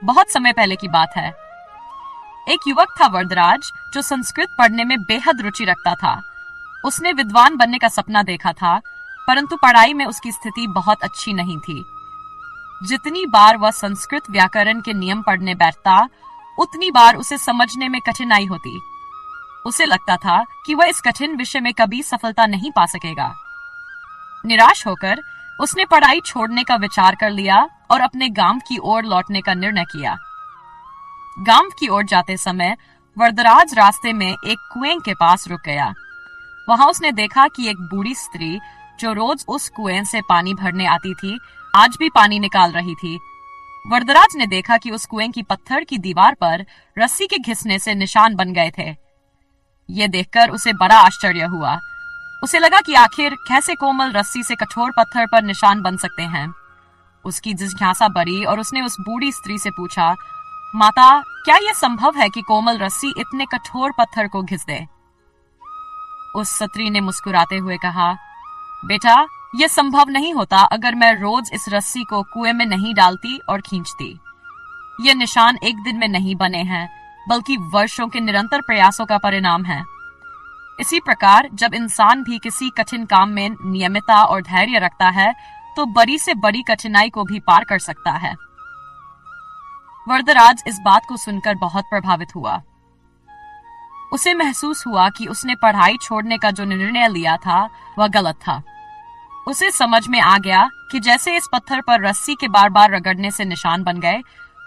बहुत समय पहले की बात है। एक युवक था वरदराज, जो संस्कृत पढ़ने में बेहद रुचि रखता था। उसने विद्वान बनने का सपना देखा था, परंतु पढ़ाई में उसकी स्थिति बहुत अच्छी नहीं थी। जितनी बार वह संस्कृत व्याकरण के नियम पढ़ने बैठता, उतनी बार उसे समझने में कठिनाई होती। उसे लगता था कि वह इस कठिन विषय में कभी सफलता नहीं पा सकेगा। निराश होकर उसने पढ़ाई छोड़ने का विचार कर लिया और अपने गांव की ओर लौटने का निर्णय किया। गांव की ओर जाते समय वरदराज रास्ते में एक कुएं के पास रुक गया। वहां उसने देखा कि एक बूढ़ी स्त्री, जो रोज उस कुएं से पानी भरने आती थी, आज भी पानी निकाल रही थी। वरदराज ने देखा कि उस कुएं की पत्थर की दीवार पर रस्सी के घिसने से निशान बन गए थे। यह देखकर उसे बड़ा आश्चर्य हुआ। उसे लगा कि आखिर कैसे कोमल रस्सी से कठोर पत्थर पर निशान बन सकते हैं। उसकी जिज्ञासा बढ़ी और उसने उस बूढ़ी स्त्री से पूछा, माता, क्या यह संभव है कि कोमल रस्सी इतने कठोर पत्थर को घिस दे? उस स्त्री ने मुस्कुराते हुए कहा, बेटा, यह संभव नहीं होता अगर मैं रोज इस रस्सी को कुएं में नहीं डालती और खींचती। ये निशान एक दिन में नहीं बने हैं, बल्कि वर्षों के निरंतर प्रयासों का परिणाम है। इसी प्रकार जब इंसान भी किसी कठिन काम में नियमितता और धैर्य रखता है, तो बड़ी से बड़ी कठिनाई को भी पार कर सकता है। वरदराज इस बात को सुनकर बहुत प्रभावित हुआ। उसे महसूस हुआ कि उसने पढ़ाई छोड़ने का जो निर्णय लिया था, वह गलत था। उसे समझ में आ गया कि जैसे इस पत्थर पर रस्सी के बार बार रगड़ने से निशान बन गए,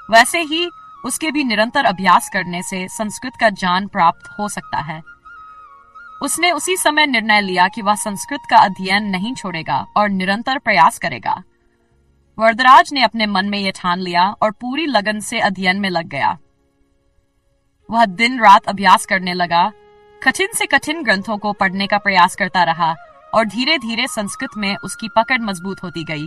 वैसे ही उसके भी निरंतर अभ्यास करने से संस्कृत का ज्ञान प्राप्त हो सकता है। उसने उसी समय निर्णय लिया कि वह संस्कृत का अध्ययन नहीं छोड़ेगा और निरंतर प्रयास करेगा। वरदराज ने अपने मन में यह ठान लिया और पूरी लगन से अध्ययन में लग गया। वह दिन रात अभ्यास करने लगा, कठिन से कठिन ग्रंथों को पढ़ने का प्रयास करता रहा और धीरे धीरे संस्कृत में उसकी पकड़ मजबूत होती गई।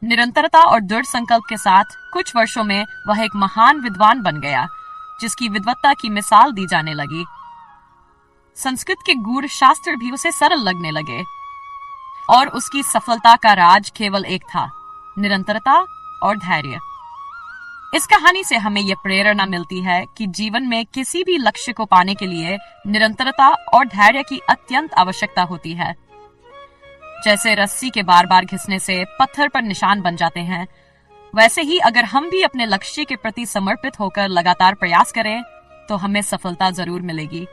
निरंतरता और दृढ़ संकल्प के साथ कुछ वर्षों में वह एक महान विद्वान बन गया, जिसकी विद्वत्ता की मिसाल दी जाने लगी। संस्कृत के गूढ़ शास्त्र भी उसे सरल लगने लगे और उसकी सफलता का राज केवल एक था, निरंतरता और धैर्य। इस कहानी से हमें यह प्रेरणा मिलती है कि जीवन में किसी भी लक्ष्य को पाने के लिए निरंतरता और धैर्य की अत्यंत आवश्यकता होती है। जैसे रस्सी के बार बार घिसने से पत्थर पर निशान बन जाते हैं, वैसे ही अगर हम भी अपने लक्ष्य के प्रति समर्पित होकर लगातार प्रयास करें, तो हमें सफलता जरूर मिलेगी।